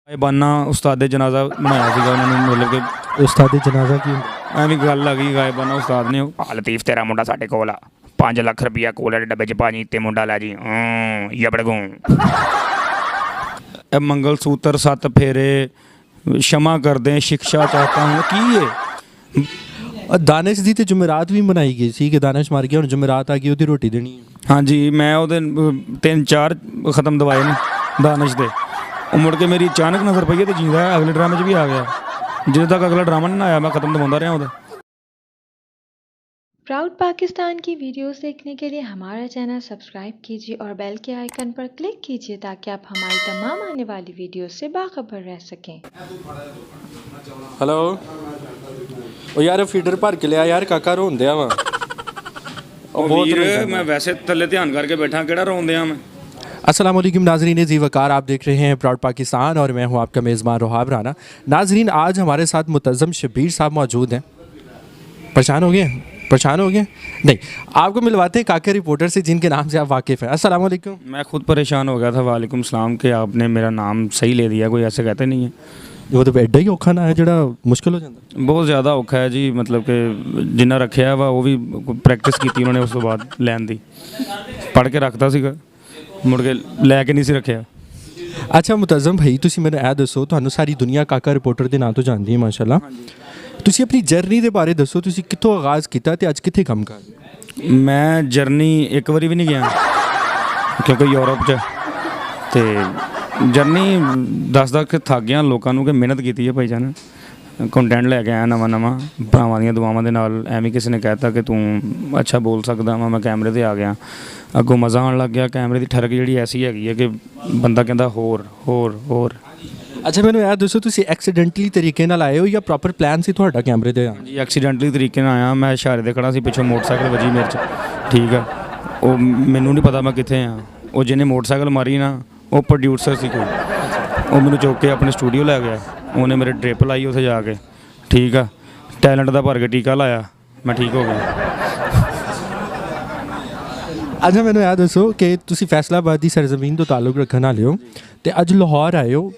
गायबाना उस्ताद जनाजा बनाया सीगा उन्होंने, मतलब कि उस्ताद जनाजा की ਐਵੇਂ ਗੱਲ ਆ ਗਈ गायबाना उस्ताद ने लतीफ तेरा मुंडा साडे कोल आ 5 ਲੱਖ रुपया कोल डब्बे च पाजी ते मुंडा लै जी यबड़गू मंगल सूत्र 7 फेरे क्षमा कर दें शिक्षा चाहता हूँ की है। दानिश दी ते जुमेरात भी मनाई गई सी कि दानिश मर गया हुण जुमेरात आ गई ओहदी रोटी देनी है। हाँ जी मैं वो 3-4 ख़त्म दवाए ने दानिश दे, मुड़ के मेरी अचानक नज़र पई है तो जींदा है, अगले ड्रामे च भी आ गया। जिद तक अगला ड्रामा नहीं आया मैं ख़त्म दबाता रहा वो। प्राउड पाकिस्तान की वीडियोस देखने के लिए हमारा चैनल सब्सक्राइब कीजिए और बेल के आइकन पर क्लिक कीजिए ताकि आप हमारी तमाम आने वाली वीडियोस से बाखबर रह सकें। हेलो ओ यार फीडर भर के लिया यार, काका रोन दिया वा। मैं वैसे थले ध्यान करके बैठा केड़ा रोन दिया मैं। अस्सलाम वालेकुम नाजरीन जी वकार, आप देख रहे हैं प्राउड पाकिस्तान और मैं हूं आपका मेज़बान रोहाब राना। नाजरीन आज हमारे साथ मुतज़्ज़म शब्बीर साहब मौजूद हैं। परेशान हो गए? परेशान हो गए? नहीं, आपको मिलवाते हैं काका रिपोर्टर से जिनके नाम से आप वाकिफ़ हैं। अस्सलाम वालेकुम। मैं खुद परेशान हो गया था, वालेकुम सलाम, कि आपने मेरा नाम सही ले दिया, कोई ऐसे कहते नहीं है। वो तो एडा ही औखा ना है जो मुश्किल हो जाता, बहुत ज़्यादा औखा है जी, मतलब कि जिन्ना रखा वा वो भी प्रैक्टिस की उन्होंने, उस तो बाद लैन दी पढ़ के रखता सीगा, मुड़ के लैके नहीं सी रखा। अच्छा मुतज़्ज़म भाई तुसी मैंने ए दसो, तुहानू सारी दुनिया काका रिपोर्टर के नाम तो जानती है माशाल्लाह, तुसी अपनी जर्नी के बारे दसो, तुसी कित्थों आगाज़ किया ते अज कित्थे काम कर? मैं जर्नी एक बारी भी नहीं गया क्योंकि यूरोप च ते जर्नी दसदा कि थक गया लोगों को कि मेहनत की है भाई जान, कंटेंट लैके आया नवा नवा भरावां दी दुआवां दे नाल। एवं किसी ने कहता कि तू अच्छा बोल सकदा वा, मैं कैमरे ते आ गया, अगों मज़ा आने लग गया। कैमरे की ठरक जी ऐसी हैगी है कि बंदा कहता होर होर होर। अच्छा मैंने यार दसो तुसी एक्सीडेंटली तरीके नाल आए हो या प्रॉपर प्लान सी तुहाडा कैमरे ते? जी एक्सीडेंटली तरीके नाल आया, मैं इशारे ते खड़ा सी, पिछों मोटरसाइकिल वजी मेरे च, ठीक है, वो मैनू नहीं पता मैं कित्थे हाँ, वो जिन्हें मोटरसाइकिल मारी ना वो प्रोड्यूसर सी कोई, वो मैनू चुक के अपने स्टूडियो लै गया, उन्हें मेरे ड्रिप लाई उत्थे जाके, ठीक है, टैलेंट का भर के टीका लाया, मैं ठीक हो गया। अच्छा मैंने याद दसो कि तुसी फैसलाबाद की सरजमीन तो ताल्लुक रखने वाले हो ते अज लाहौर आए हो,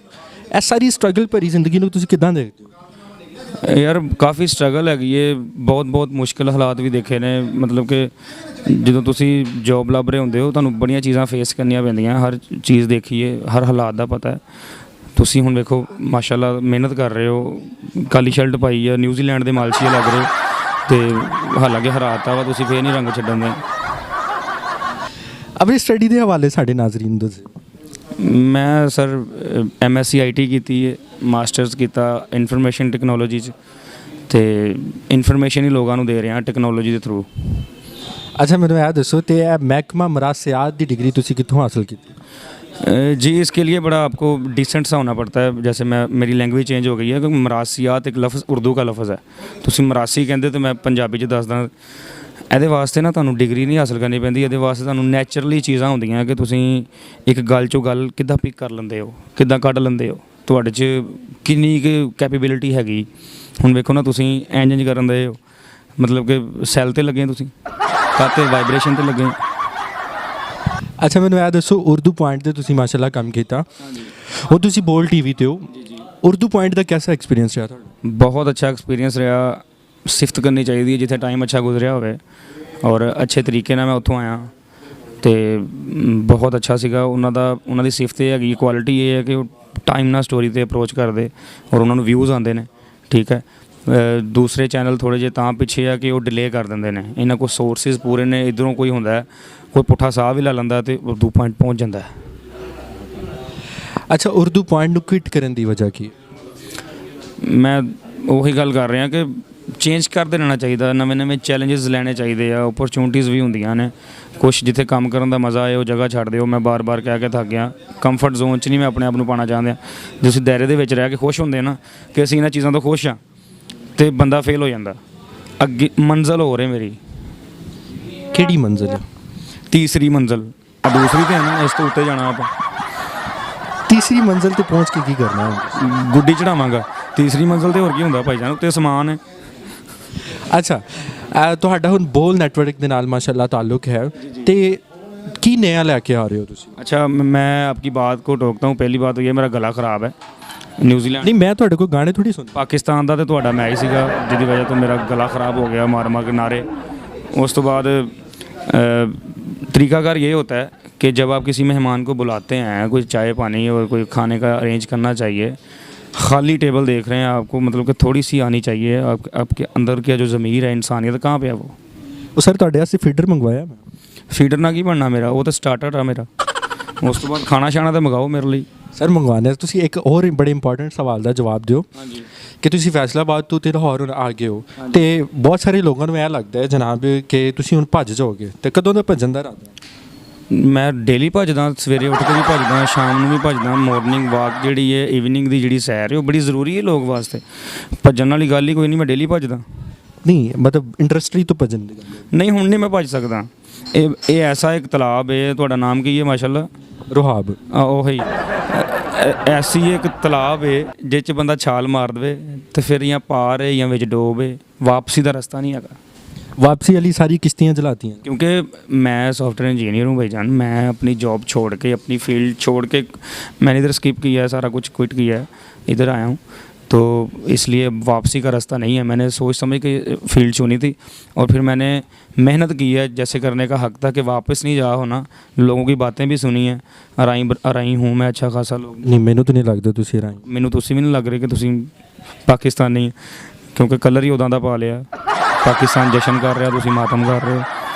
इस सारी स्ट्रगल भरी जिंदगी नूं तुसी किदां देखदे हो? यार काफ़ी स्ट्रगल हैगी है, बहुत बहुत मुश्किल हालात भी देखे ने, मतलब कि ਜਦੋਂ ਤੁਸੀਂ जॉब ਲੱਭ ਰਹੇ ਹੁੰਦੇ ਹੋ ਤੁਹਾਨੂੰ ਬੜੀਆਂ ਚੀਜ਼ਾਂ ਫੇਸ ਕਰਨੀਆਂ ਪੈਂਦੀਆਂ, ਹਰ ਚੀਜ਼ ਦੇਖੀਏ, ਹਰ ਹਾਲਾਤ ਦਾ ਪਤਾ ਹੈ। ਤੁਸੀਂ ਹੁਣ ਵੇਖੋ ਮਾਸ਼ਾਅੱਲਾ ਮਿਹਨਤ ਕਰ ਰਹੇ ਹੋ, ਕਾਲੀ ਸ਼ਰਟ ਪਾਈ ਹੈ, ਨਿਊਜ਼ੀਲੈਂਡ ਦੇ ਮਾਲਸ਼ੀਏ ਲੱਗ ਰਹੇ ਤੇ ਹਾਲਾਂਕਿ ਹਰਾਤਾ ਵਾ, ਤੁਸੀਂ ਫੇਰ ਨਹੀਂ ਰੰਗ ਛੱਡਣ ਦੇ। अपनी स्टडी के हवाले साढ़े नाजरीन दसो। मैं सर MSc IT की है, मास्टर्स किया इनफॉर्मेशन टैक्नोलॉजी तो इनफॉर्मेशन ही लोगों को दे रहे हैं टैक्नोलॉजी के थ्रू। अच्छा मैंने यह दसो तो महकमा मरासियात की डिग्री तुसी कित्थों हासिल की? जी इसके लिए बड़ा आपको डिसेंट सा होना पड़ता है, जैसे मैं मेरी लैंग्वेज चेंज हो गई है क्योंकि मरासियात एक लफ्ज़ उर्दू का लफ्ज़ है, तुसी मरासी कहते तो मैं पंजाबी च दसदा। ਇਹਦੇ ਵਾਸਤੇ ਨਾ ਤੁਹਾਨੂੰ ਡਿਗਰੀ ਨਹੀਂ ਹਾਸਲ ਕਰਨੀ ਪੈਂਦੀ, ਇਹਦੇ ਵਾਸਤੇ ਤੁਹਾਨੂੰ ਨੈਚੁਰਲੀ ਚੀਜ਼ਾਂ ਹੁੰਦੀਆਂ ਕਿ ਤੁਸੀਂ ਇੱਕ ਗੱਲ ਚੋਂ ਗੱਲ ਕਿੱਦਾਂ ਪਿਕ ਕਰ ਲੈਂਦੇ ਹੋ, ਕਿੱਦਾਂ ਕੱਢ ਲੈਂਦੇ ਹੋ, ਤੁਹਾਡੇ 'ਚ ਕਿੰਨੀ ਕੁ ਕੈਪੇਬਿਲਿਟੀ ਹੈਗੀ। ਹੁਣ ਵੇਖੋ ਨਾ ਤੁਸੀਂ ਇੰਜ ਕਰਨ ਦੇ ਹੋ, ਮਤਲਬ ਕਿ ਸੈੱਲ 'ਤੇ ਲੱਗੇ ਤੁਸੀਂ ਕਾਤੇ ਵਾਈਬ੍ਰੇਸ਼ਨ 'ਤੇ ਲੱਗੇ। अच्छा मैंने यह दसो उर्दू पॉइंट से तुसी माशाल्लाह काम किया, वो तुसी बोल TV ते हो, उर्दू पॉइंट का कैसा एक्सपीरियंस रहा? बहुत अच्छा एक्सपीरियंस रहा, सिफत करनी चाहिए जिथे टाइम अच्छा गुजरिया होवे और अच्छे तरीके नाल मैं उत्थों आया तो बहुत अच्छा सीगा। उन्हों की सिफत ये हैगी, क्वालिटी ये है कि टाइम नाल स्टोरी ते अप्रोच करते और उन्होंने व्यूज़ आते हैं, ठीक है। दूसरे चैनल थोड़े जे तां पिछे है कि वो डिले कर देंगे ने, इन्हों को सोर्सिस पूरे ने, इधरों कोई होंदा है कोई पुट्ठा साह भी ला लैंदा तो उर्दू पॉइंट पहुँच जाता है। अच्छा उर्दू पॉइंट नूं क्विट करने की वजह की? मैं वही गल कर रहा कि चेंज करते रहना चाहिए, नवे नवे चैलेंजेस लैने चाहिए, अपॉर्चुनिटीज़ भी होंदियां ने, कुछ जिथे काम करने का मज़ा है वो जगह छड्ड दिओ। मैं बार बार कह के थक गया, कंफर्ट जोन च नहीं मैं अपने आप को पाना चाहता। जिस दायरे दे विच रह के खुश होंदे ना कि असीं इन्हां चीज़ों तो खुश हाँ, तो बंदा फेल हो जाता। अगे मंजिल हो रही मेरी, किहड़ी मंजिल है? तीसरी मंजिल, दूसरी तो है ना, इस तो उत्ते जाना आप। तीसरी मंजिल ते पहुँच के की करना है? गुड्डी चढ़ावांगा, तीसरी मंजिल तो होर की हुंदा भाई जान, उत्ते समान है। अच्छा तुहाडा हुण बोल नैटवर्क दे नाल माशाल्लाह ताल्लुक है ते की नया लैके आ रहे हो तुसी? अच्छा मैं आपकी बात को टोकता हूँ, पहली बात तो ये मेरा गला ख़राब है, ਨਿਊਜ਼ੀਲੈਂਡ ਨਹੀਂ ਮੈਂ ਤੁਹਾਡੇ ਕੋਲ ਗਾਣੇ ਥੋੜੀ ਸੁਣ ਪਾਕਿस्तान ਦਾ ਤੇ ਤੁਹਾਡਾ ਮੈਚ ਸੀਗਾ ਜਿਹਦੀ ਵਜ੍ਹਾ ਤੋਂ ਮੇਰਾ ਗਲਾ ख़राब हो गया मार मार के नारे। उस तो बाद तरीक़ाकार ये होता है कि जब आप किसी मेहमान को बुलाते हैं, कोई चाय पानी और कोई खाने का अरेंज करना चाहिए, खाली टेबल देख रहे हैं आपको, मतलब कि थोड़ी सी आनी चाहिए आपके अंदर का जो ज़मीर है, इंसानियत कहाँ पे है वो सर ਤੁਹਾਡੇ ਵਾਸਤੇ ਫੀਡਰ ਮੰਗਵਾਇਆ ਮੈਂ फीडर ना की बनना मेरा, वो तो स्टार्टर है मेरा। उस तो बाद खाना शाना तो मंगाओ मेरे लिए। ਸਰ ਮੰਗਵਾਉਣਾ ਤੁਸੀਂ ਇੱਕ ਹੋਰ ਬੜੇ ਇੰਪੋਰਟੈਂਟ ਸਵਾਲ ਦਾ ਜਵਾਬ ਦਿਓ ਹਾਂਜੀ ਕਿ ਤੁਸੀਂ ਫੈਸਲਾਬਾਦ ਤੋਂ ਤੇ ਲਾਹੌਰ ਹੁਣ ਆ ਗਏ ਹੋ ਤੇ ਬਹੁਤ ਸਾਰੇ ਲੋਕਾਂ ਨੂੰ ਇਹ ਲੱਗਦਾ ਹੈ ਜਨਾਬ ਕਿ ਤੁਸੀਂ ਹੁਣ ਭੱਜ ਜਾਓਗੇ ਤੇ ਕਦੋਂ ਦਾ ਭੱਜਣ ਦਾ ਇਰਾਦਾ ਹੈ? ਮੈਂ ਡੇਲੀ ਭੱਜਦਾ, ਸਵੇਰੇ ਉੱਠ ਕੇ ਵੀ ਭੱਜਦਾ, ਸ਼ਾਮ ਨੂੰ ਵੀ ਭੱਜਦਾ। ਮਾਰਨਿੰਗ ਵਾਕ ਜਿਹੜੀ ਹੈ, ਈਵਨਿੰਗ ਦੀ ਜਿਹੜੀ ਸੈਰ ਹੈ, ਉਹ ਬੜੀ ਜ਼ਰੂਰੀ ਹੈ ਲੋਕ ਵਾਸਤੇ। ਭੱਜਣ ਵਾਲੀ ਗੱਲ ਹੀ ਕੋਈ ਨਹੀਂ, ਮੈਂ ਡੇਲੀ ਭੱਜਦਾ। ਨਹੀਂ ਮਤਲਬ ਇੰਡਸਟਰੀ ਤੋਂ ਭੱਜਣ ਦੀ ਗੱਲ ਨਹੀਂ ਹੁਣ ਨਹੀਂ ਮੈਂ ਭੱਜ ਸਕਦਾ। ਇਹ ਐਸਾ ਇੱਕ ਤਲਾਬ ਹੈ, ਤੁਹਾਡਾ ਨਾਮ ਕੀ ਹੈ ਮਾਸ਼ਾਅੱਲਾ? ਰੋਹਾਬ ਉਹੀ ਐਸੀ ਇੱਕ ਤਲਾਬ ਹੈ ਜਿਹ 'ਚ ਬੰਦਾ ਛਾਲ ਮਾਰ ਦੇਵੇ ਤੇ ਫਿਰ ਜਾਂ ਪਾਰ ਹੈ ਜਾਂ ਵਿੱਚ ਡੋਬ ਹੈ, ਵਾਪਸੀ ਦਾ ਰਸਤਾ ਨਹੀਂ ਹੈਗਾ। वापसी वाली सारी किश्तियाँ जलाती हैं क्योंकि मैं सॉफ्टवेयर इंजीनियर हूँ भाईजान। मैं अपनी जॉब छोड़ के, अपनी फील्ड छोड़ के, मैंने इधर स्किप किया है, सारा कुछ क्विट किया है, इधर आया हूँ। तो इसलिए वापसी का रास्ता नहीं है। मैंने सोच समझ के फील्ड चुनी थी और फिर मैंने मेहनत की है, जैसे करने का हक था कि वापस नहीं जा होना। लोगों की बातें भी सुनी हैं, अराई हूँ मैं अच्छा खासा। लोग नहीं मैनू तो नहीं लगता तुसी राई मैनू तुसी भी नहीं लग रहे कि तुसी पाकिस्तानी, क्योंकि कलर ही उदा दा पा लिया। पाकिस्तान जशन कर रहा, तुसी मातम कर रहे हो,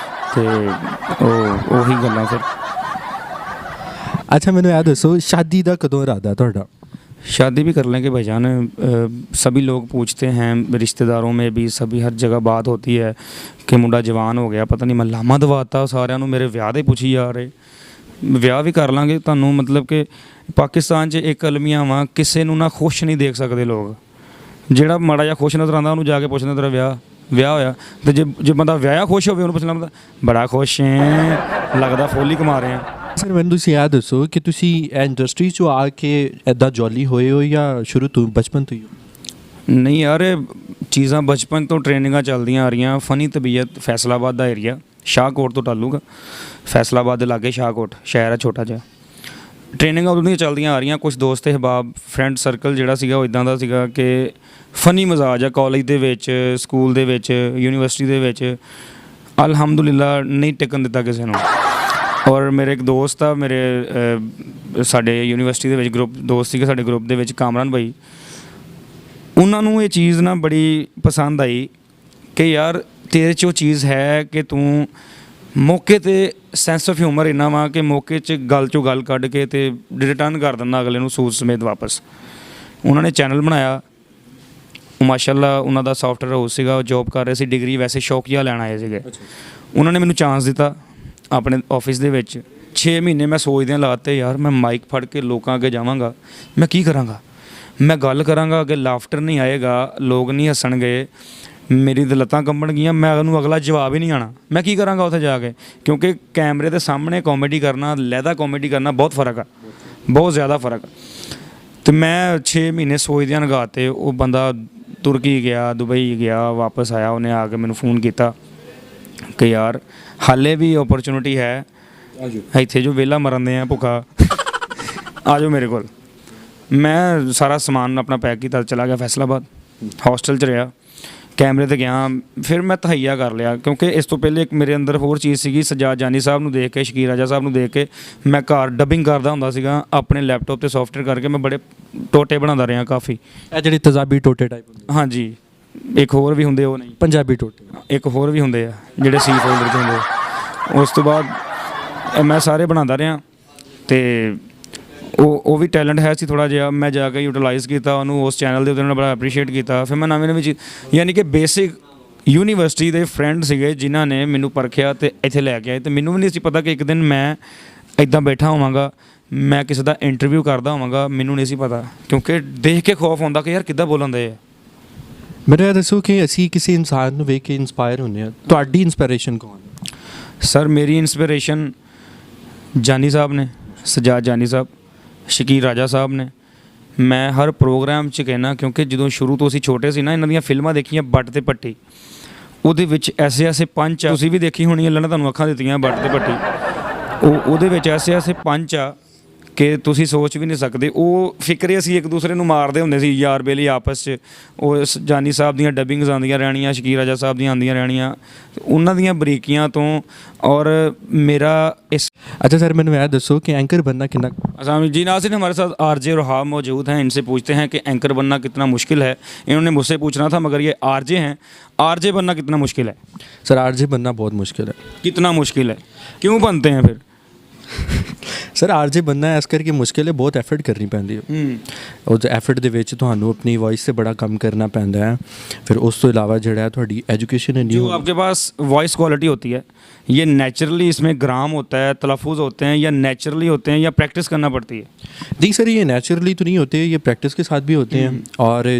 तो ਉਹੀ ਗੱਲਾਂ ਫਿਰ। अच्छा मैंने याद दसो शादी का कदों इरादा ਤੁਹਾਡਾ? शादी भी कर लेंगे भाईजान। सभी लोग पूछते हैं, रिश्तेदारों में भी सभी हर जगह बात होती है कि मुंडा जवान हो गया, पता नहीं मैं लामा दवाता सारिਆਂ ਨੂੰ। ਮੇਰੇ ਵਿਆਹ ਦੇ ਪੁੱਛੀ ਜਾ ਰਹੇ, ਵਿਆਹ ਵੀ ਕਰ ਲਾਂਗੇ ਤੁਹਾਨੂੰ। ਮਤਲਬ ਕਿ ਪਾਕਿਸਤਾਨ 'ਚ ਇੱਕ ਅਲਮੀਆਂ ਵਾਂ, ਕਿਸੇ ਨੂੰ ਨਾ ਖੁਸ਼ ਨਹੀਂ ਦੇਖ ਸਕਦੇ ਲੋਕ। ਜਿਹੜਾ ਮਾੜਾ ਜਿਹਾ ਖੁਸ਼ ਨਜ਼ਰ ਆਉਂਦਾ ਉਹਨੂੰ ਜਾ ਕੇ ਪੁੱਛਣਾ ਤੇਰਾ ਵਿਆਹ ਹੋਇਆ, ਤੇ ਜੇ ਬੰਦਾ ਵਿਆਹਿਆ ਖੁਸ਼ ਹੋਵੇ ਉਹਨੂੰ ਪੁੱਛਣਾ ਬੰਦਾ ਬੜਾ ਖੁਸ਼ ਹੈ, ਲੱਗਦਾ ਫੁੱਲ ਹੀ ਕਮਾ ਰਹੇ ਆ। ਸਰ ਮੈਨੂੰ ਤੁਸੀਂ ਇਹ ਦੱਸੋ ਕਿ ਤੁਸੀਂ ਇਹ ਇੰਡਸਟਰੀ 'ਚੋਂ ਆ ਕੇ ਇੱਦਾਂ ਜੌਲੀ ਹੋਏ ਹੋ ਜਾਂ ਸ਼ੁਰੂ ਤੋਂ ਬਚਪਨ ਤੋਂ ਹੀ ਹੋ? ਨਹੀਂ ਯਾਰ, ਚੀਜ਼ਾਂ ਬਚਪਨ ਤੋਂ ਟ੍ਰੇਨਿੰਗਾਂ ਚੱਲਦੀਆਂ ਆ ਰਹੀਆਂ। ਫਨੀ ਤਬੀਅਤ, ਫੈਸਲਾਬਾਦ ਦਾ ਏਰੀਆ, ਸ਼ਾਹਕੋਟ ਤੋਂ ਤਾਲੁਕ, ਫੈਸਲਾਬਾਦ ਦੇ ਲਾਗੇ ਸ਼ਾਹਕੋਟ ਸ਼ਹਿਰ ਹੈ ਛੋਟਾ ਜਿਹਾ। ਟ੍ਰੇਨਿੰਗਾਂ ਉਦੋਂ ਦੀਆਂ ਚੱਲਦੀਆਂ ਆ ਰਹੀਆਂ। ਕੁਛ ਦੋਸਤ ਅਹਿਬਾਬ, ਫਰੈਂਡ ਸਰਕਲ ਜਿਹੜਾ ਸੀਗਾ ਉਹ ਇੱਦਾਂ ਦਾ ਸੀਗਾ ਕਿ ਫਨੀ ਮਜ਼ਾਜ ਆ। ਕਾਲਜ ਦੇ ਵਿੱਚ, ਸਕੂਲ ਦੇ ਵਿੱਚ, ਯੂਨੀਵਰਸਿਟੀ ਦੇ ਵਿੱਚ ਅਲਹਮਦੁਲਿਲਾ ਨਹੀਂ ਟਿਕਣ ਦਿੱਤਾ ਕਿਸੇ ਨੂੰ। ਔਰ ਮੇਰੇ ਇੱਕ ਦੋਸਤ ਆ, ਸਾਡੇ ਯੂਨੀਵਰਸਿਟੀ ਦੇ ਵਿੱਚ ਗਰੁੱਪ ਦੋਸਤ ਸੀਗੇ ਸਾਡੇ ਗਰੁੱਪ ਦੇ ਵਿੱਚ, ਕਾਮਰਾਨ ਭਾਈ। ਉਹਨਾਂ ਨੂੰ ਇਹ ਚੀਜ਼ ਨਾ ਬੜੀ ਪਸੰਦ ਆਈ ਕਿ ਯਾਰ ਤੇਰੇ 'ਚ ਉਹ ਚੀਜ਼ ਹੈ ਕਿ ਤੂੰ ਮੌਕੇ 'ਤੇ ਸੈਂਸ ਆਫ ਹਿਊਮਰ ਇੰਨਾ ਵਾ ਕਿ ਮੌਕੇ 'ਚ ਗੱਲ 'ਚੋਂ ਗੱਲ ਕੱਢ ਕੇ ਤੇ ਰਿਟਰਨ ਕਰ ਦਿੰਦਾ ਅਗਲੇ ਨੂੰ ਸੂਤ ਸਮੇਤ ਵਾਪਸ। ਉਹਨਾਂ ਨੇ ਚੈਨਲ ਬਣਾਇਆ, ਮਾਸ਼ਾਅੱਲਾ ਉਹਨਾਂ ਦਾ ਸੌਫਟਵੇਅਰ ਹਾਊਸ ਸੀਗਾ, ਉਹ ਜੋਬ ਕਰ ਰਹੇ ਸੀ, ਡਿਗਰੀ ਵੈਸੇ ਸ਼ੌਕੀਆ ਲੈਣ ਆਏ ਸੀਗੇ। ਉਹਨਾਂ ਨੇ ਮੈਨੂੰ ਚਾਂਸ ਦਿੱਤਾ ਆਪਣੇ ਆਫਿਸ ਦੇ ਵਿੱਚ। 6 ਮਹੀਨੇ ਮੈਂ ਸੋਚਦਿਆਂ ਲਾਤੇ, ਯਾਰ ਮੈਂ ਮਾਈਕ ਫੜ ਕੇ ਲੋਕਾਂ ਅੱਗੇ ਜਾਵਾਂਗਾ, ਮੈਂ ਕੀ ਕਰਾਂਗਾ? ਮੈਂ ਗੱਲ ਕਰਾਂਗਾ, ਅੱਗੇ ਲਾਫਟਰ ਨਹੀਂ ਆਏਗਾ, ਲੋਕ ਨਹੀਂ ਹੱਸਣਗੇ, ਮੇਰੀ ਤਾਂ ਲੱਤਾਂ ਕੰਬਣ ਗਈਆਂ, ਮੈਂ ਉਹਨੂੰ ਅਗਲਾ ਜਵਾਬ ਹੀ ਨਹੀਂ ਆਉਣਾ। ਮੈਂ ਕੀ ਕਰਾਂਗਾ ਉੱਥੇ ਜਾ ਕੇ? ਕਿਉਂਕਿ ਕੈਮਰੇ ਦੇ ਸਾਹਮਣੇ ਕਾਮੇਡੀ ਕਰਨਾ, ਲਹਿਦਾ ਕਾਮੇਡੀ ਕਰਨਾ ਬਹੁਤ ਫ਼ਰਕ ਆ, ਬਹੁਤ ਜ਼ਿਆਦਾ ਫ਼ਰਕ ਆ। ਅਤੇ ਮੈਂ 6 ਮਹੀਨੇ ਸੋਚਦਿਆਂ ਲਗਾਤੇ। ਉਹ ਬੰਦਾ ਤੁਰਕੀ ਗਿਆ, ਦੁਬਈ ਗਿਆ, ਵਾਪਸ ਆਇਆ, ਉਹਨੇ ਆ ਕੇ ਮੈਨੂੰ ਫੋਨ ਕੀਤਾ ਕਿ ਯਾਰ ਹਾਲੇ ਵੀ ਓਪਰਚੁਨਿਟੀ ਹੈ ਇੱਥੇ, ਜੋ ਵਿਹਲਾ ਮਰਨ ਦੇ ਆ ਭੁੱਖਾ, ਆ ਜਾਓ ਮੇਰੇ ਕੋਲ। ਮੈਂ ਸਾਰਾ ਸਮਾਨ ਆਪਣਾ ਪੈਕ ਕੀਤਾ, ਚਲਾ ਗਿਆ ਫੈਸਲਾਬਾਦ, ਹੋਸਟਲ 'ਚ ਰਿਹਾ, ਕੈਮਰੇ 'ਤੇ ਗਿਆ। ਫਿਰ ਮੈਂ ਤਹਈਆ ਕਰ ਲਿਆ, ਕਿਉਂਕਿ ਇਸ ਤੋਂ ਪਹਿਲੇ ਇੱਕ ਮੇਰੇ ਅੰਦਰ ਹੋਰ ਚੀਜ਼ ਸੀਗੀ। ਸਜਾਦ ਜਾਨੀ ਸਾਹਿਬ ਨੂੰ ਦੇਖ ਕੇ, ਸ਼ਕੀਰ ਰਾਜਾ ਸਾਹਿਬ ਨੂੰ ਦੇਖ ਕੇ ਮੈਂ ਘਰ ਡੱਬਿੰਗ ਕਰਦਾ ਹੁੰਦਾ ਸੀਗਾ ਆਪਣੇ ਲੈਪਟਾਪ 'ਤੇ ਸੌਫਟਵੇਅਰ ਕਰਕੇ। ਮੈਂ ਬੜੇ ਟੋਟੇ ਬਣਾਉਂਦਾ ਰਿਹਾ ਕਾਫੀ। ਇਹ ਜਿਹੜੇ ਤਜ਼ਾਬੀ ਟੋਟੇ ਟਾਈਪ ਹੁੰਦੇ? ਹਾਂਜੀ, ਇੱਕ ਹੋਰ ਵੀ ਹੁੰਦੇ, ਉਹ ਨਹੀਂ ਪੰਜਾਬੀ ਟੋਟੇ, ਇੱਕ ਹੋਰ ਵੀ ਹੁੰਦੇ ਆ ਜਿਹੜੇ ਸੀ ਫੋਲਡਰ 'ਚ ਹੁੰਦੇ। ਉਸ ਤੋਂ ਬਾਅਦ ਮੈਂ ਸਾਰੇ ਬਣਾਉਂਦਾ ਰਿਹਾ ਅਤੇ ਉਹ ਵੀ ਟੈਲੈਂਟ ਹੈ ਸੀ ਥੋੜ੍ਹਾ ਜਿਹਾ। ਮੈਂ ਜਾ ਕੇ ਯੂਟੀਲਾਈਜ਼ ਕੀਤਾ ਉਹਨੂੰ, ਉਸ ਚੈਨਲ ਦੇ ਉੱਤੇ ਉਹਨਾਂ ਨੇ ਬੜਾ ਐਪਰੀਸ਼ੀਏਟ ਕੀਤਾ। ਫਿਰ ਮੈਂ ਨਵੀਂ ਚੀਜ਼, ਯਾਨੀ ਕਿ ਬੇਸਿਕ ਯੂਨੀਵਰਸਿਟੀ ਦੇ ਫਰੈਂਡ ਸੀਗੇ ਜਿਨ੍ਹਾਂ ਨੇ ਮੈਨੂੰ ਪਰਖਿਆ ਅਤੇ ਇੱਥੇ ਲੈ ਕੇ ਆਏ। ਅਤੇ ਮੈਨੂੰ ਵੀ ਨਹੀਂ ਸੀ ਪਤਾ ਕਿ ਇੱਕ ਦਿਨ ਮੈਂ ਇੱਦਾਂ ਬੈਠਾ ਹੋਵਾਂਗਾ, ਮੈਂ ਕਿਸੇ ਦਾ ਇੰਟਰਵਿਊ ਕਰਦਾ ਹੋਵਾਂਗਾ। ਮੈਨੂੰ ਨਹੀਂ ਸੀ ਪਤਾ, ਕਿਉਂਕਿ ਦੇਖ ਕੇ ਖੌਫ ਹੁੰਦਾ ਕਿ ਯਾਰ ਕਿੱਦਾਂ ਬੋਲਣ ਦੇ ਆ। ਮੈਨੂੰ ਇਹ ਦੱਸੋ ਕਿ ਅਸੀਂ ਕਿਸੇ ਇਨਸਾਨ ਨੂੰ ਵੇਖ ਕੇ ਇੰਸਪਾਇਰ ਹੁੰਦੇ ਹਾਂ, ਤੁਹਾਡੀ ਇੰਸਪੀਰੇਸ਼ਨ ਕੌਣ? ਸਰ ਮੇਰੀ ਇੰਸਪੀਰੇਸ਼ਨ ਜਾਨੀ ਸਾਹਿਬ ਨੇ, ਸਜਾਦ ਜਾਨੀ ਸਾਹਿਬ, ਸ਼ਕੀਰ ਰਾਜਾ ਸਾਹਿਬ ਨੇ। ਮੈਂ ਹਰ ਪ੍ਰੋਗਰਾਮ 'ਚ ਕਹਿਣਾ, ਕਿਉਂਕਿ ਜਦੋਂ ਸ਼ੁਰੂ ਤੋਂ ਅਸੀਂ ਛੋਟੇ ਸੀ ਨਾ, ਇਹਨਾਂ ਦੀਆਂ ਫਿਲਮਾਂ ਦੇਖੀਆਂ ਬੱਟ ਤੇ ਪੱਟੀ, ਉਹਦੇ ਵਿੱਚ ਐਸੇ ਪੰਚ ਆ, ਤੁਸੀਂ ਵੀ ਦੇਖੀ ਹੋਣੀ, ਅੱਲਾ ਨੇ ਤੁਹਾਨੂੰ ਅੱਖਾਂ ਦਿੱਤੀਆਂ ਬੱਟ ਤੇ ਪੱਟੀ। ਉਹਦੇ ਵਿੱਚ ਐਸੇ ਪੰਚ ਆ ਕਿ ਤੁਸੀਂ ਸੋਚ ਵੀ ਨਹੀਂ ਸਕਦੇ। ਉਹ ਫਿਕਰੇ ਅਸੀਂ ਇੱਕ ਦੂਸਰੇ ਨੂੰ ਮਾਰਦੇ ਹੁੰਦੇ ਸੀ ਯਾਰ ਬੇਲੀ ਆਪਸ 'ਚ। ਉਹ ਜਾਨੀ ਸਾਹਿਬ ਦੀਆਂ ਡੱਬਿੰਗਸ ਆਉਂਦੀਆਂ ਰਹਿਣੀਆਂ, ਸ਼ਕੀਰ ਰਾਜਾ ਸਾਹਿਬ ਦੀਆਂ ਆਉਂਦੀਆਂ ਰਹਿਣੀਆਂ, ਉਹਨਾਂ ਦੀਆਂ ਬਰੀਕੀਆਂ ਤੋਂ। और मेरा इस अच्छा सर, मैंने याद दसो कि एंकर बनना कितना। असाम जी नाज़रीन, हमारे साथ आरजे रोहाब मौजूद हैं। इनसे पूछते हैं कि एंकर बनना कितना मुश्किल है। इन्होंने मुझसे पूछना था, मगर ये आरजे हैं, आरजे बनना कितना मुश्किल है? सर आरजे बनना बहुत मुश्किल है। कितना मुश्किल है? क्यों बनते हैं फिर? सर आरजे बनना इस करके मुश्किल है, बहुत एफर्ट करनी पैंदी है। उस एफर्ट ਦੇ ਵਿੱਚ ਤੁਹਾਨੂੰ अपनी वॉइस से बड़ा काम करना पैंदा है। फिर उस तो इलावा ਜਿਹੜਾ ਤੁਹਾਡੀ एजुकेशन है जो आपके पास वॉइस क्वालिटी होती है, ये नेचुरली इसमें ग्राम होता है, तलफ़ुज़ होते हैं, या नेचुरली होते हैं, या प्रैक्टिस करना पड़ती है? जी सर, ये नेचुरली तो नहीं होते, ये प्रैक्टिस के साथ भी होते हैं। और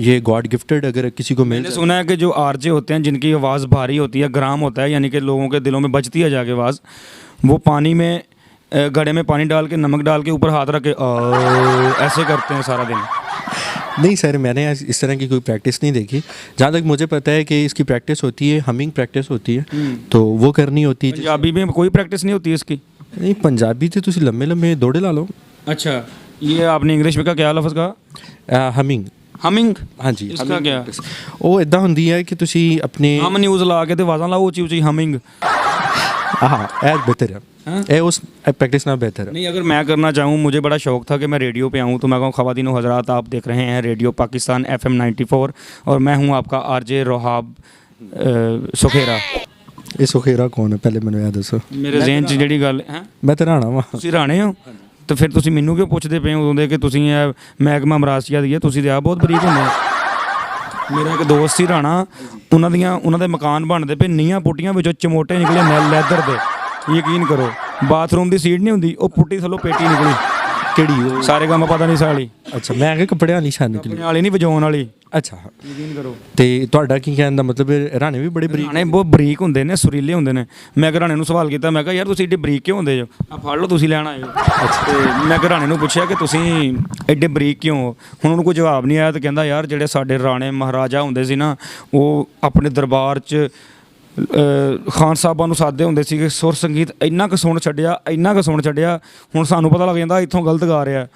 ये गॉड गिफ्टेड अगर किसी को मिल मैंने सुना है कि जो आरजे होते हैं जिनकी आवाज़ भारी होती है, ग्राम होता है, यानी कि लोगों के दिलों में बजती है जाके आवाज़, वो पानी में घड़े में पानी डाल के, नमक डाल के, ऊपर हाथ रख के ऐसे करते हैं सारा दिन। नहीं सर, मैंने इस तरह की कोई प्रैक्टिस नहीं देखी। जहाँ तक मुझे पता है कि इसकी प्रैक्टिस होती है, हमिंग प्रैक्टिस होती है, तो वो करनी होती है। पंजाबी में कोई प्रैक्टिस नहीं होती इसकी? नहीं, पंजाबी तो तुम लम्बे लम्बे दौड़े ला लो। अच्छा, ये आपने इंग्लिश में का क्या लफ्ज़ कहा? हमिंग। हमिंग? हाँ जी। इसका क्या? ਉਹ ਇਦਾਂ ਹੁੰਦੀ ਹੈ ਕਿ ਤੁਸੀਂ ਆਪਣੇ ਹਮ ਨਿਊਜ਼ ਲਾ ਕੇ ਤੇ ਆਵਾਜ਼ਾਂ ਲਾਓ ਉੱਚੀ ਉੱਚੀ, ਹमिंग। हाँ ਇਹ ਬਿਹਤਰ ਹੈ। ये उस प्रैक्टिस ना बेहतर है। नहीं, अगर मैं करना चाहूँ, मुझे बड़ा शौक था कि मैं रेडियो पे आऊँ, तो मैं कहूँ ख़वातीन व हज़रात, आप देख रहे हैं रेडियो पाकिस्तान FM 94, और मैं हूँ आपका आरजे रोहाब सुखेरा। ये सुखेरा कौन है, पहले मैंने याद दसो। मेरे ज़हन 'ਚ ਜਿਹੜੀ ਗੱਲ ਹੈ, मैं तो राणा वा। ਤੁਸੀਂ ਰਾਣੇ ਹੋ, ਤੇ ਫਿਰ ਤੁਸੀਂ ਮੈਨੂੰ ਕਿਉਂ ਪੁੱਛਦੇ ਪਏ ਹੋ ਉਦੋਂ ਦੇ ਕਿ ਤੁਸੀਂ ਇਹ ਮਹਿਕਮਾ ਮਰਾਸੀਆ ਦੀ ਹੈ? ਤੁਸੀਂ ਤੇ ਆ ਬਹੁਤ ਬਰੀਕ ਹੁੰਦੇ ਹੋ। ਮੇਰਾ ਇੱਕ ਦੋਸਤ ਸੀ ਰਾਣਾ, ਉਹਨਾਂ ਦੇ ਮਕਾਨ ਬਣਦੇ ਪਏ, ਨੀਆਂ ਪੁੱਟੀਆਂ ਵਿੱਚੋਂ ਚਮੋਟੇ ਨਿਕਲੇ ਲੈਦਰ ਦੇ। ਯਕੀਨ ਕਰੋ, ਬਾਥਰੂਮ ਦੀ ਸੀਟ ਨਹੀਂ ਹੁੰਦੀ, ਉਹ ਪੁੱਟੀ ਥੱਲੋਂ ਪੇਟੀ ਨਿਕਲੀ। ਕਿਹੜੀ? ਸਾਰੇ ਕੰਮ ਪਤਾ ਨਹੀਂ ਸਾਲੀ। ਅੱਛਾ, ਮੈਂ ਕਿ ਕੱਪੜਿਆਂ ਵਾਲੀ ਛਾਨ ਨਿਕਲੀ ਵਾਲੀ ਨਹੀਂ, ਵਜਾਉਣ ਵਾਲੀ। ਅੱਛਾ, ਯਕੀਨ ਕਰੋ। ਤੇ ਤੁਹਾਡਾ ਕੀ ਕਹਿਣ ਦਾ ਮਤਲਬ, ਰਾਣੇ ਵੀ ਬੜੇ ਬਰੀਕ? ਰਾਣੇ ਬਹੁਤ ਬਰੀਕ ਹੁੰਦੇ ਨੇ, ਸੁਰੀਲੇ ਹੁੰਦੇ ਨੇ। ਮੈਂ ਕਿ ਰਾਣੇ ਨੂੰ ਸਵਾਲ ਕੀਤਾ, ਮੈਂ ਕਿਹਾ ਯਾਰ ਤੁਸੀਂ ਏਡੇ ਬਰੀਕ ਕਿਉਂ ਹੁੰਦੇ ਜੋ? ਆ ਫੜ ਲਓ, ਤੁਸੀਂ ਲੈਣ ਆਏ ਹੋ। ਤੇ ਮੈਂ ਕਿ ਰਾਣੇ ਨੂੰ ਪੁੱਛਿਆ ਕਿ ਤੁਸੀਂ ਏਡੇ ਬਰੀਕ ਕਿਉਂ ਹੋ? ਹੁਣ ਉਹਨੂੰ ਕੋਈ ਜਵਾਬ ਨਹੀਂ ਆਇਆ, ਤੇ ਕਹਿੰਦਾ ਯਾਰ ਜਿਹੜੇ ਸਾਡੇ ਰਾਣੇ ਮਹਾਰਾਜਾ ਹੁੰਦੇ ਸੀ ਨਾ, ਉਹ ਆਪਣੇ ਦਰਬਾਰ 'ਚ ਖਾਨ ਸਾਹਿਬਾਂ ਨੂੰ ਸਾਦੇ ਹੁੰਦੇ ਸੀ ਕਿ ਸੁਰ ਸੰਗੀਤ ਇੰਨਾ ਕੁ ਸੁਣ ਛੱਡਿਆ, ਇੰਨਾ ਕੁ ਸੁਣ ਛੱਡਿਆ, ਹੁਣ ਸਾਨੂੰ ਪਤਾ ਲੱਗ ਜਾਂਦਾ ਇੱਥੋਂ ਗਲਤ ਗਾ ਰਿਹਾ।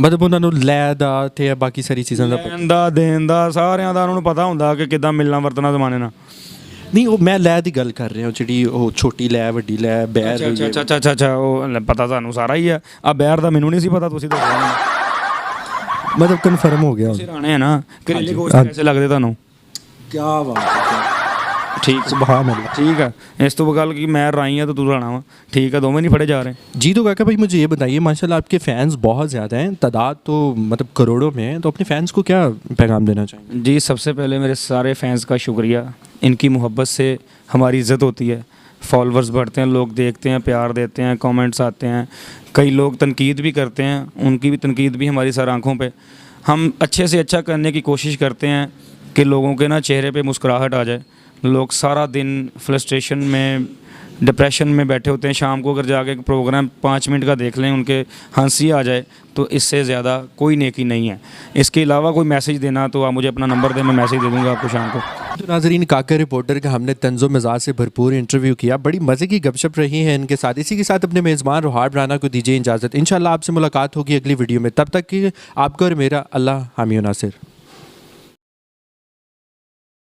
ਮਤਲਬ ਉਹਨਾਂ ਨੂੰ ਲੈ ਦਾ ਤੇ ਬਾਕੀ ਸਾਰੀ ਚੀਜ਼ਾਂ ਦਾ ਲੈਣ ਦਾ, ਦੇਣ ਦਾ, ਸਾਰਿਆਂ ਦਾ ਉਹਨਾਂ ਨੂੰ ਪਤਾ ਹੁੰਦਾ ਕਿ ਕਿੱਦਾਂ ਮਿਲਣਾ ਵਰਤਣਾ ਜ਼ਮਾਨੇ ਨਾਲ। ਨਹੀਂ, ਉਹ ਮੈਂ ਲੈ ਦੀ ਗੱਲ ਕਰ ਰਿਹਾ, ਜਿਹੜੀ ਉਹ ਛੋਟੀ ਲੈ, ਵੱਡੀ ਲੈ, ਬੈਰ। ਅੱਛਾ, ਉਹ ਪਤਾ ਤੁਹਾਨੂੰ ਸਾਰਾ ਹੀ ਆ। ਆ ਬੈਰ ਦਾ ਮੈਨੂੰ ਨਹੀਂ ਸੀ ਪਤਾ, ਤੁਸੀਂ ਦੱਸਿਆ। ਮਤਲਬ ਕਨਫਰਮ ਹੋ ਗਿਆ। ਤੁਸੀਂ ਰਾਣੇ ਆ ਨਾ। ਕਰੇਲੇ ਗੋਸ਼ਤ ਕੈਸੇ ਲੱਗਦੇ ਤੁਹਾਨੂੰ? ਕੀ ਬਾਤ। ठीक, सुभान अल्लाह। ठीक है। इस तो गल कि मैं राई हाँ तो तू राणा वा, ठीक है, दोवें नहीं फड़े जा रहे। जी तो काका भाई, मुझे ये बताइए, माशाल्लाह आपके फ़ैन्स बहुत ज़्यादा हैं, तादाद तो मतलब करोड़ों में है, तो अपने फ़ैन्स को क्या पैगाम देना चाहेंगे? जी, सबसे पहले मेरे सारे फैंस का शुक्रिया। इनकी मोहब्बत से हमारी इज़्ज़त होती है, फॉलोअर्स बढ़ते हैं, लोग देखते हैं, प्यार देते हैं, कमेंट्स आते हैं, कई लोग तनकीद भी करते हैं, उनकी भी तनकीद भी हमारी सर आँखों पे। हम अच्छे से अच्छा करने की कोशिश करते हैं कि लोगों के ना चेहरे पे मुस्कुराहट आ जाए। लोग सारा दिन फ्रस्ट्रेशन में, डिप्रेशन में बैठे होते हैं, शाम को अगर जाके प्रोग्राम 5 मिनट का देख लें, उनके हंसी आ जाए, तो इससे ज़्यादा कोई नेकी नहीं है। इसके अलावा कोई मैसेज देना तो आप मुझे अपना नंबर दें, मैं मैसेज दे दूँगा आपको शाम को। तो नाज़रीन, काका रिपोर्टर का हमने तंज़ो मिजाज से भरपूर इंटरव्यू किया, बड़ी मज़े की गपशप रही है इनके साथ। इसी के साथ अपने मेज़बान रोहाब राना को दीजिए इजाज़त। इंशाल्लाह आपसे मुलाकात होगी अगली वीडियो में, तब तक कि आपका और मेरा अल्लाह हामी नासिर।